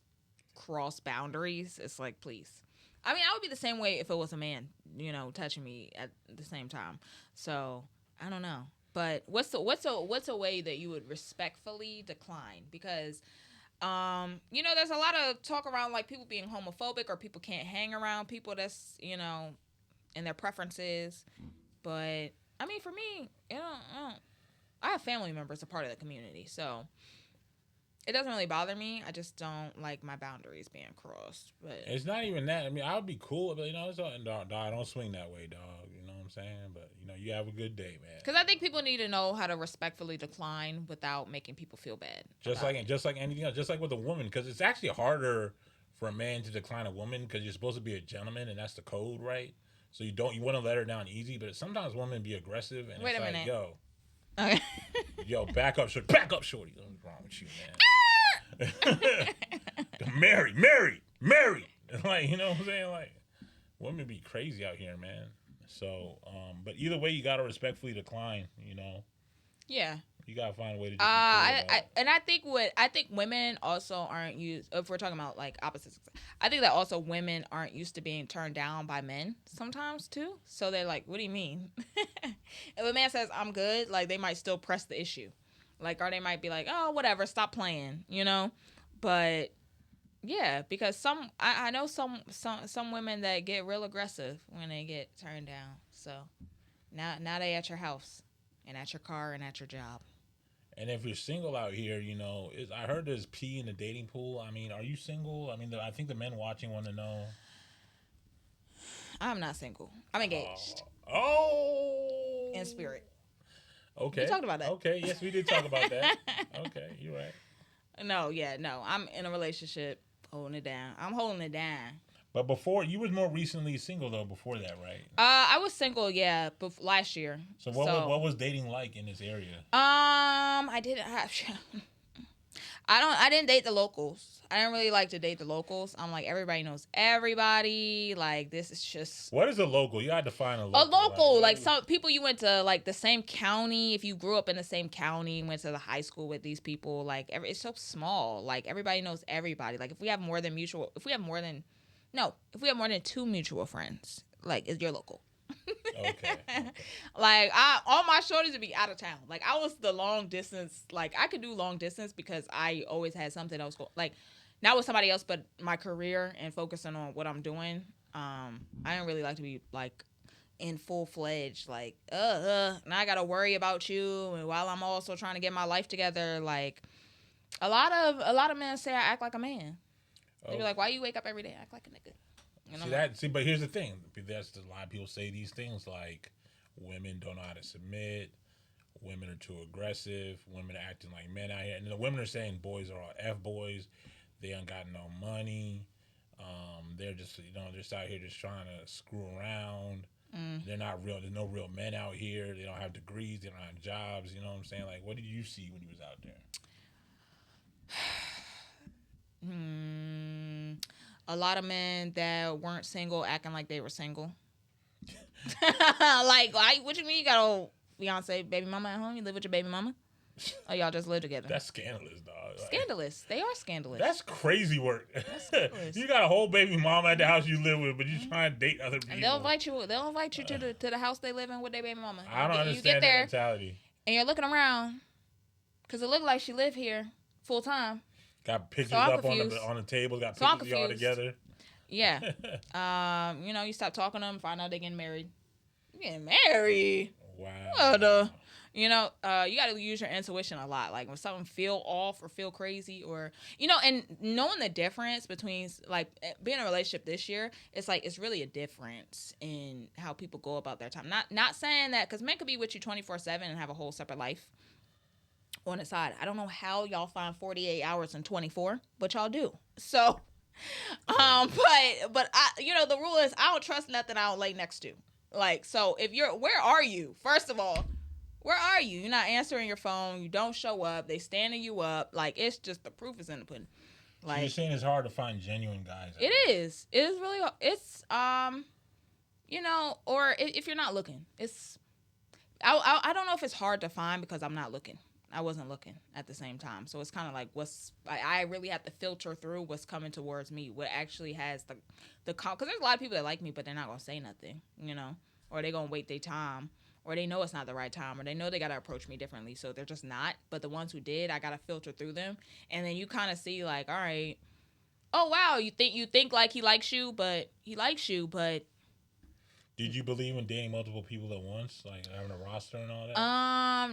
boundaries. It's like, please. I mean, I would be the same way if it was a man, you know, touching me at the same time. So I don't know. But what's a way that you would respectfully decline? Because, you know, there's a lot of talk around like people being homophobic or people can't hang around people that's, you know, in their preferences. But I mean, for me, you know, I have family members a part of the community, so it doesn't really bother me. I just don't like my boundaries being crossed. But it's not even that. I mean, I would be cool, but you know, dog, don't swing that way, dog. You know what I'm saying? But you know, you have a good day, man. Because I think people need to know how to respectfully decline without making people feel bad. Just like anything else, just like with a woman, because it's actually harder for a man to decline a woman because you're supposed to be a gentleman, and that's the code, right? So you want to let her down easy, but sometimes women be aggressive, and Wait it's a like, minute. yo. Okay. Yo, back up, shorty. What's wrong with you, man? Mary. Like, you know what I'm saying? Like, women be crazy out here, man. So, but either way, you gotta respectfully decline, you know. Yeah. You gotta find a way to just I think women also aren't used. If we're talking about like opposites, I think that also women aren't used to being turned down by men sometimes too. So they're like, "What do you mean?" If a man says I'm good, like they might still press the issue, like or they might be like, "Oh, whatever, stop playing," you know. But yeah, because I know some women that get real aggressive when they get turned down. So now they at your house and at your car and at your job. And if you're single out here, I heard there's pee in the dating pool. I mean, are you single? I mean, I think the men watching want to know. I'm not single. I'm engaged. Oh. In spirit. Okay. We talked about that. Okay. Yes, we did talk about that. Okay, you're right. No. I'm in a relationship, holding it down. I'm holding it down. But before, you was more recently single though. Before that, right? I was single, yeah, last year. So what was dating like in this area? I didn't have. I didn't date the locals. I didn't really like to date the locals. I'm like, everybody knows everybody. Like, this is just. What is a local? You got to define a local. A local, like some people you went to like the same county. If you grew up in the same county, went to the high school with these people, like it's so small. Like everybody knows everybody. Like if we have more than two mutual friends, like it's your local. Okay. Like all my shorties would be out of town. Like I was the long distance. Like I could do long distance because I always had something else like not with somebody else, but my career and focusing on what I'm doing. I didn't really like to be like in full fledged like now I gotta worry about you, and while I'm also trying to get my life together. Like a lot of men say I act like a man. They be like, why you wake up every day act like a nigga? But here's the thing. That's a lot of people say these things like women don't know how to submit, women are too aggressive, women are acting like men out here, and the women are saying boys are all F boys, they ain't got no money, they're just just out here just trying to screw around. They're not real. There's no real men out here. They don't have degrees. They don't have jobs. You know what I'm saying? Like, what did you see when you was out there? A lot of men that weren't single acting like they were single. Like, what you mean you got a Beyonce baby mama at home? You live with your baby mama? Or y'all just live together? That's scandalous, dog. Scandalous. They are scandalous. That's crazy work. That's scandalous. You got a whole baby mama at the house you live with, but you trying to date other people. And they'll invite you to the house they live in with their baby mama. I don't understand you get there, that mentality. And you're looking around because it looked like she lived here full time. Got pictures up on the table. Got pictures of y'all together. Yeah. You stop talking to them, find out they're getting married. Getting married? Wow. You got to use your intuition a lot. Like when something feel off or feel crazy or, and knowing the difference between like being in a relationship this year, it's like, it's really a difference in how people go about their time. Not saying that, because men could be with you 24/7 and have a whole separate life on the side. I don't know how y'all find 48 hours and 24, but y'all do. So, but the rule is I don't trust nothing I don't lay next to. Like, so where are you? First of all, where are you? You're not answering your phone. You don't show up. They standing you up. Like, it's just the proof is in the pudding. Like, so you're saying it's hard to find genuine guys. It is. It is really. It's or if you're not looking, it's. I don't know if it's hard to find because I'm not looking. I wasn't looking at the same time. So it's kind of like I really have to filter through what's coming towards me, what actually has the because there's a lot of people that like me, but they're not going to say nothing, or they're going to wait their time, or they know it's not the right time, or they know they got to approach me differently. So they're just not. But the ones who did, I got to filter through them. And then you kind of see like, all right, oh, wow, you think like he likes you, but he likes you, but. Did you believe in dating multiple people at once, like having a roster and all that?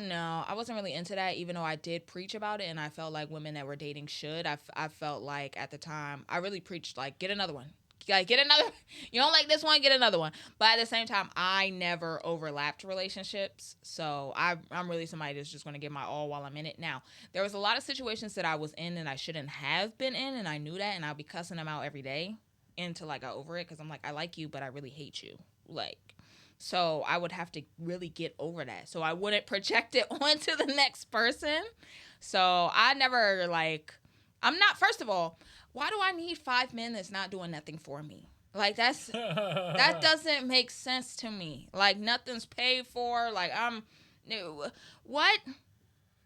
No, I wasn't really into that, even though I did preach about it, and I felt like women that were dating should. I felt like at the time, I really preached, like, get another one. Like, get another. You don't like this one, get another one. But at the same time, I never overlapped relationships, so I'm really somebody that's just going to give my all while I'm in it. Now, there was a lot of situations that I was in and I shouldn't have been in, and I knew that, and I'll be cussing them out every day until I got over it, because I'm like, I like you, but I really hate you. Like, so I would have to really get over that. So I wouldn't project it onto the next person. So I never first of all, why do I need 5 men that's not doing nothing for me? Like that doesn't make sense to me. Like nothing's paid for. Like what?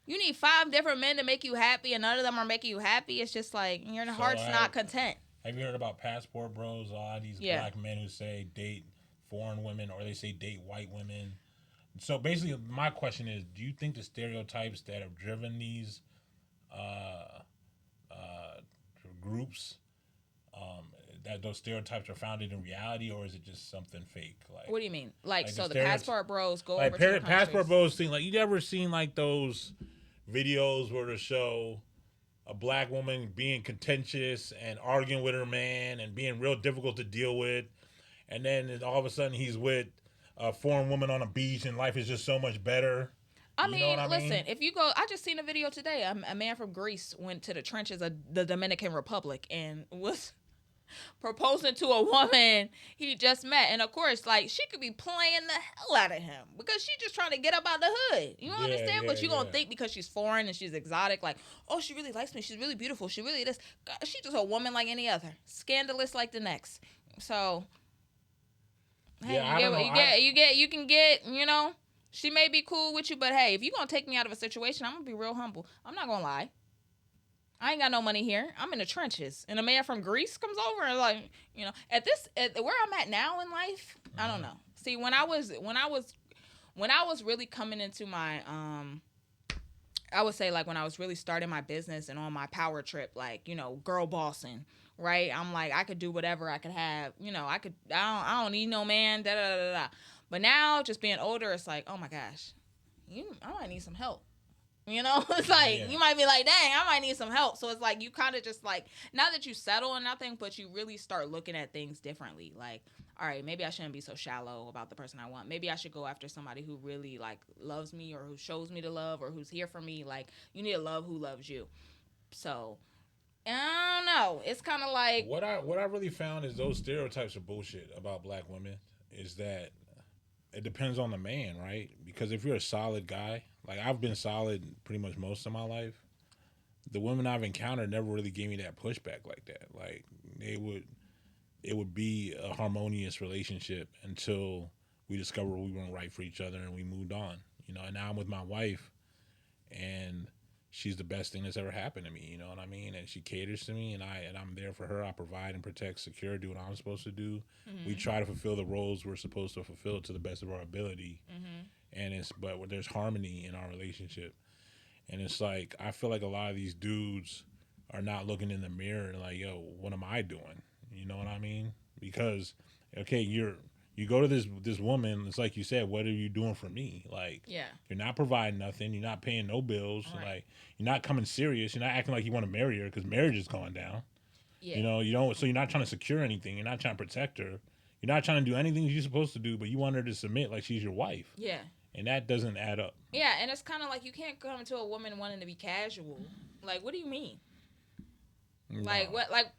You need 5 different men to make you happy, and none of them are making you happy. It's just like your heart's not content. Have you heard about passport bros? A lot of these black men who say date foreign women, or they say date white women. So basically, my question is: do you think the stereotypes that have driven these groups, that those stereotypes are founded in reality, or is it just something fake? Like, what do you mean? Like so the passport bros go over to the passport bros thing. Like, you ever seen like those videos where they show a black woman being contentious and arguing with her man and being real difficult to deal with, and then all of a sudden he's with a foreign woman on a beach and life is just so much better? I mean, listen, if you go, I just seen a video today. A man from Greece went to the trenches of the Dominican Republic and was proposing to a woman he just met. And of course, like, she could be playing the hell out of him because she's just trying to get up out the hood. You understand? But you gonna think because she's foreign and she's exotic, like, oh, she really likes me. She's really beautiful. She really this. God, she's just a woman like any other, scandalous like the next. So, hey, you can get, you know. She may be cool with you, but hey, if you're going to take me out of a situation, I'm going to be real humble. I'm not going to lie. I ain't got no money here. I'm in the trenches. And a man from Greece comes over and, like, you know, at where I'm at now in life, I don't know. See, when I was really coming into my I would say, like, when I was really starting my business and on my power trip, like, you know, girl bossing, right? I'm like, I could do whatever. I could have, you know, I don't need no man, da da da da. But now, just being older, it's like, oh my gosh, I might need some help. You know, it's like, you might be like, dang, I might need some help. So it's like, you kind of just like, not that you settle on nothing, but you really start looking at things differently. Like, all right, maybe I shouldn't be so shallow about the person I want. Maybe I should go after somebody who really, like, loves me, or who shows me to love, or who's here for me. Like, you need to love who loves you. So, I don't know. It's kind of like, what I really found is those stereotypes are bullshit about black women. Is that it depends on the man, right? Because if you're a solid guy, like, I've been solid pretty much most of my life, the women I've encountered never really gave me that pushback like that. Like, it would be a harmonious relationship until we discovered we weren't right for each other and we moved on. You know, and now I'm with my wife, and she's the best thing that's ever happened to me. You know what I mean? And she caters to me, and I'm there for her. I provide and protect, secure, do what I'm supposed to do. Mm-hmm. We try to fulfill the roles we're supposed to fulfill to the best of our ability. Mm-hmm. And but there's harmony in our relationship. And it's like, I feel like a lot of these dudes are not looking in the mirror and like, yo, what am I doing? You know what I mean? Because, okay, you go to this woman, it's like you said, what are you doing for me? Like, you're not providing nothing. You're not paying no bills. Right. Like, you're not coming serious. You're not acting like you want to marry her, because marriage is going down. Yeah. You know, you don't. So you're not trying to secure anything. You're not trying to protect her. You're not trying to do anything you're supposed to do, but you want her to submit like she's your wife. Yeah. And that doesn't add up. Yeah, and it's kind of like, you can't come to a woman wanting to be casual. Like, what do you mean? No. Like, what? Like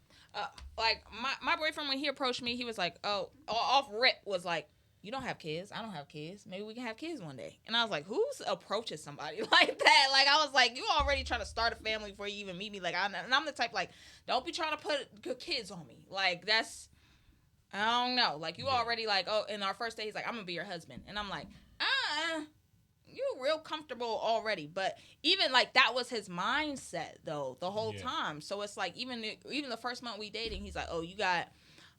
my boyfriend, when he approached me, he was like, oh, off rip was like, you don't have kids, I don't have kids, maybe we can have kids one day. And I was like, who's approaches somebody like that? Like, I was like, you already trying to start a family before you even meet me. Like, and I'm the type, like, don't be trying to put kids on me. Like, that's, I don't know. Like, you already, like, oh, in our first day, he's like, I'm gonna be your husband. And I'm like, you're real comfortable already. But even, like, that was his mindset, though, the whole time. So it's like, even the first month we dating, he's like, oh, you got,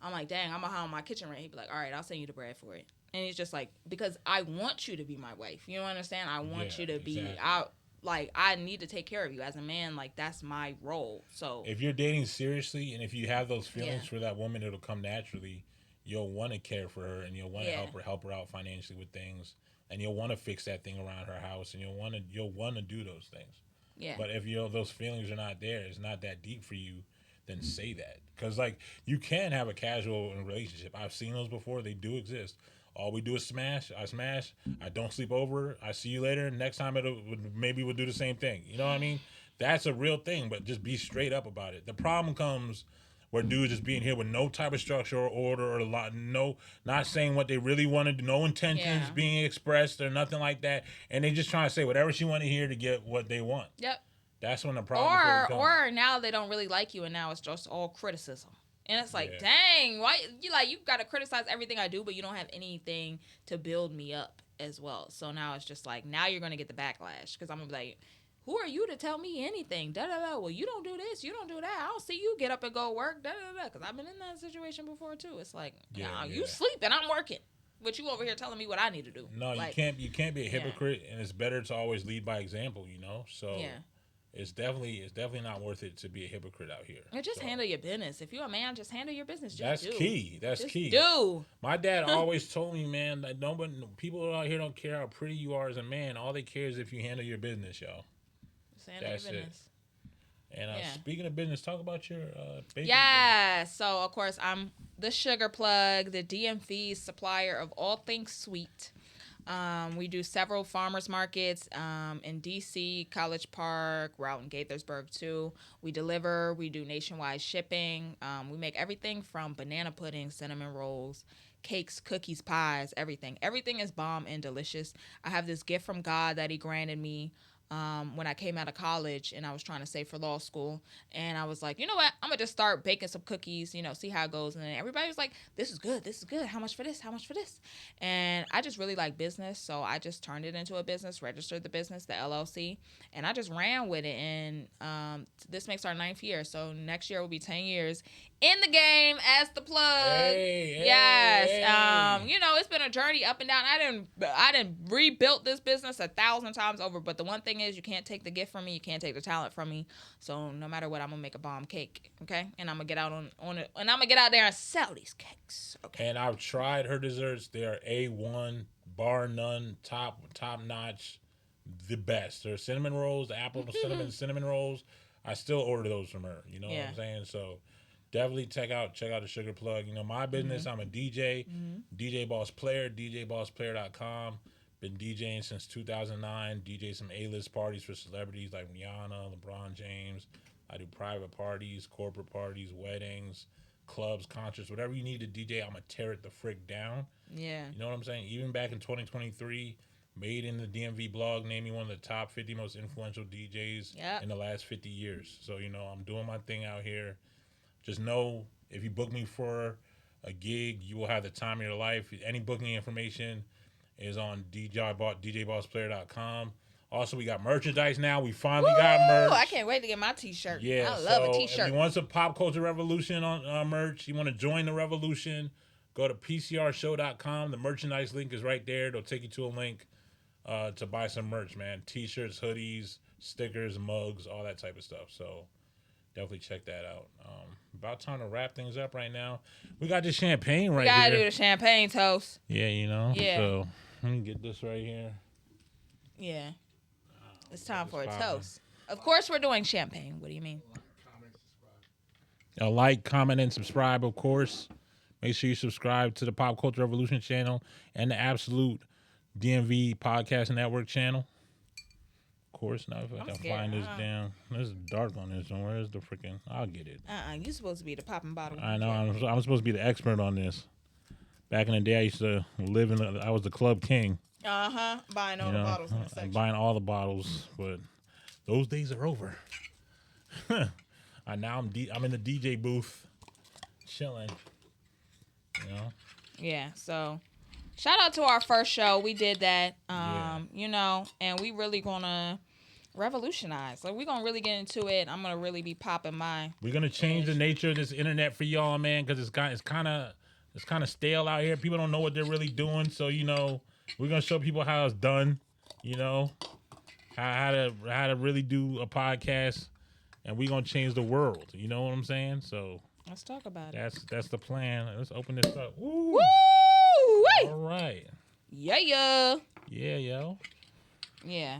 I'm like, dang, I'm behind on my kitchen rent. He'd be like, all right, I'll send you the bread for it. And he's just like, because I want you to be my wife. You understand? I want you to be, I need to take care of you as a man. Like, that's my role. So if you're dating seriously, and if you have those feelings for that woman, it'll come naturally. You'll want to care for her, and you'll want to help her out financially with things, and you'll want to fix that thing around her house, and you'll want to do those things. Yeah. But if those feelings are not there, it's not that deep for you, then say that. Because, like, you can have a casual relationship. I've seen those before. They do exist. All we do is smash. I smash. I don't sleep over. I see you later. Next time maybe we'll do the same thing. You know what I mean? That's a real thing, but just be straight up about it. The problem comes where dudes just being here with no type of structure or order or not saying what they really want to do, no intentions being expressed or nothing like that, and they just trying to say whatever she want to hear to get what they want. Yep. That's when the problem comes. Or now they don't really like you, and now it's just all criticism. And it's like, dang, why you got to criticize everything I do, but you don't have anything to build me up as well. So now it's just like, now you're going to get the backlash, because I'm going to be like, who are you to tell me anything? Da da da. Well, you don't do this, you don't do that. I don't see you get up and go work. Da da da. Because I've been in that situation before too. It's like, you sleep and I'm working, but you over here telling me what I need to do. No, like, you can't be a hypocrite, and it's better to always lead by example. So it's definitely not worth it to be a hypocrite out here. And just handle your business. If you're a man, just handle your business. That's key. That's key. Do. My dad always told me, man, that people out here don't care how pretty you are as a man. All they care is if you handle your business, y'all. Just handle your business. And speaking of business, talk about your bakery. Yeah. So, of course, I'm the Sugar Plug, the DMV supplier of all things sweet. We do several farmers markets in D.C., College Park. We're out in Gaithersburg, too. We deliver. We do nationwide shipping. We make everything from banana pudding, cinnamon rolls, cakes, cookies, pies, everything. Everything is bomb and delicious. I have this gift from God that he granted me when I came out of college and I was trying to save for law school. And I was like, you know what? I'm going to just start baking some cookies, see how it goes. And then everybody was like, this is good. This is good. How much for this? How much for this? And I just really like business. So I just turned it into a business, registered the business, the LLC, and I just ran with it. And this makes our 9th year. So next year will be 10 years in the game as the plug. Yes. Hey. It's been a journey up and down. I didn't rebuilt this business 1,000 times over, but the one thing is you can't take the gift from me, you can't take the talent from me. So no matter what, I'm gonna make a bomb cake, okay? And I'm gonna get out on it, and I'm gonna get out there and sell these cakes, okay? And I've tried her desserts; they are A1, bar none, top notch, the best. Her cinnamon rolls, the apple cinnamon rolls. I still order those from her. You know what I'm saying? So definitely check out the Sugar Plug. My business. I'm a DJ, DJ Boss Player, DJBossPlayer.com. Been DJing since 2009. DJ some A-list parties for celebrities like Rihanna, LeBron James. I do private parties, corporate parties, weddings, clubs, concerts, whatever you need to DJ. I'm gonna tear it the frick down. Yeah. You know what I'm saying? Even back in 2023, Made in the DMV blog named me one of the top 50 most influential DJs in the last 50 years. So I'm doing my thing out here. Just know if you book me for a gig, you will have the time of your life. Any booking information is on DJBossPlayer.com. Also, we got merchandise now. We finally got merch. I can't wait to get my t-shirt. Yeah, I love a t-shirt. If you want some Pop Culture Revolution on merch, you want to join the revolution, go to PCRshow.com. The merchandise link is right there. They'll take you to a link to buy some merch, man. T-shirts, hoodies, stickers, mugs, all that type of stuff. So definitely check that out. About time to wrap things up right now. We got this champagne right here. We gotta do the champagne toast. Yeah, Yeah. So let me get this right here. Yeah. It's time for a toast. Of course we're doing champagne. What do you mean? Like, comment, and subscribe, of course. Make sure you subscribe to the Pop Culture Revolution channel and the Absolute DMV Podcast Network channel. Of course, now if I can find this down. This is dark on this one. Where's the freaking... I'll get it. You're supposed to be the popping bottle. I know. I'm supposed to be the expert on this. Back in the day, I used to live I was the club king. Buying all the bottles in the section. Buying all the bottles, but those days are over. Now I'm in the DJ booth, chilling. Yeah. So, shout out to our first show. We did that. And we really gonna revolutionize. Like, we're gonna really get into it. I'm gonna really be popping my. We're gonna change the nature of this internet for y'all, man, because it's kind of stale out here. People don't know what they're really doing. So we're gonna show people how it's done. How to really do a podcast, and we're gonna change the world. You know what I'm saying? So let's talk about it. That's the plan. Let's open this up. Woo! Woo! All right. Yeah. Yeah, yo. Yeah.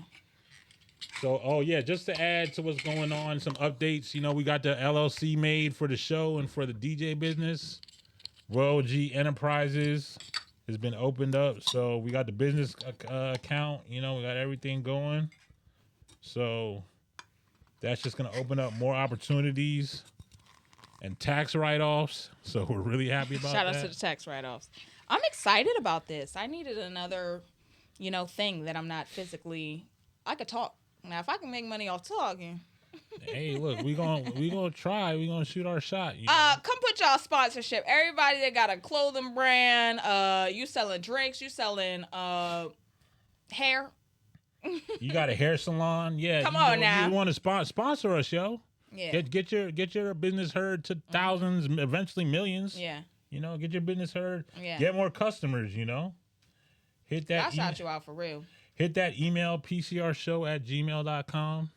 So, just to add to what's going on, some updates. We got the LLC made for the show and for the DJ business. Royal G Enterprises has been opened up. So, we got the business account. We got everything going. So, that's just going to open up more opportunities and tax write-offs. So, we're really happy about that. Shout out to the tax write-offs. I'm excited about this. I needed another, thing that I'm not physically... I could talk. Now, if I can make money off talking... Hey, look, we gonna try. We gonna shoot our shot. Come put y'all sponsorship. Everybody that got a clothing brand, you selling drinks, you selling hair, You got a hair salon? Yeah. Come on now. You want to sponsor us, yo? Yeah. Get your business heard to thousands, eventually millions. Yeah. You know, get your business heard. Yeah. Get more customers, you know. Hit that. I'll shout you out for real. Hit that email, pcrshow@gmail.com.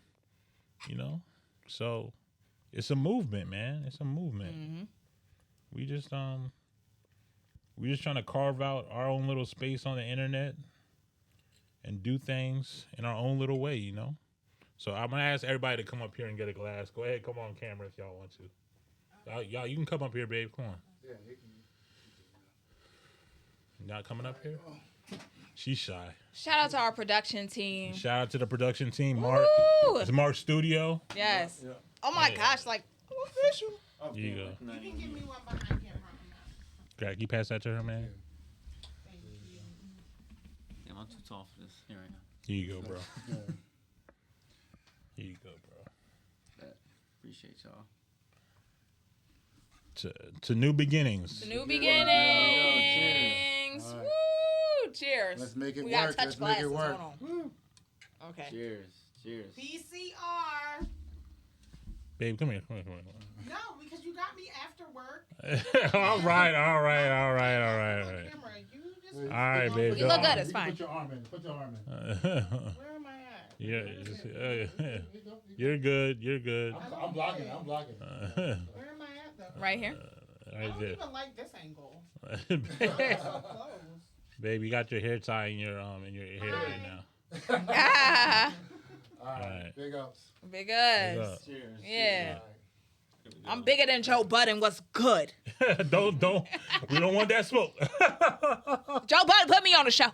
You know? So, it's a movement, man. It's a movement. Mm-hmm. We just trying to carve out our own little space on the internet and do things in our own little way, you know? So I'm going to ask everybody to come up here and get a glass. Go ahead, come on camera if y'all want to. Y'all, you can come up here, babe. Come on. Yeah, you can. Not coming up here? She's shy. Shout out to our production team. Shout out to the production team, Mark. Woo! It's Mark's studio. Yes. Yeah. Oh my Yeah. gosh, like official. Here you go. You can give me one behind camera. Greg, can you pass that to her, man? Thank you. Damn, I'm too tall for this. Here I go. Here you go, bro. Yeah. Here you go, bro. Appreciate y'all. To new beginnings. New Cheers. beginnings. All right. Woo! Cheers. Let's make it we work. gotta touch Let's make it glasses. work. Hold on. Okay. Cheers. Cheers. PCR. Babe, come here. Come here. No, because you got me after work. All right. On camera. You just. Wait, All right, babe. You look Go good. on. It's You can fine. Put your arm in. Put your arm in. Where am I at? Yeah, you're good. You're good. I'm blocking. I'm blocking. Where am I at though? Right here. I Right don't there. even like this angle. So close. Babe, you got your hair tie in your hair right now. Ah, All right. Alright. Big ups. big What's us. up? Cheers. Yeah. All right. I'm bigger than Joe Budden. What's good? don't. We don't want that smoke. Joe Budden, put me on the show.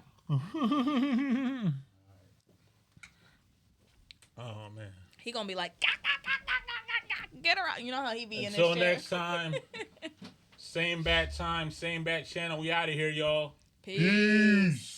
Oh man. He gonna be like, "Gah, gah, gah, gah, gah, gah, gah." Get her out. You know how he be in Until this chair. next time. Same bat time, same bat channel. We out of here, y'all. Peace.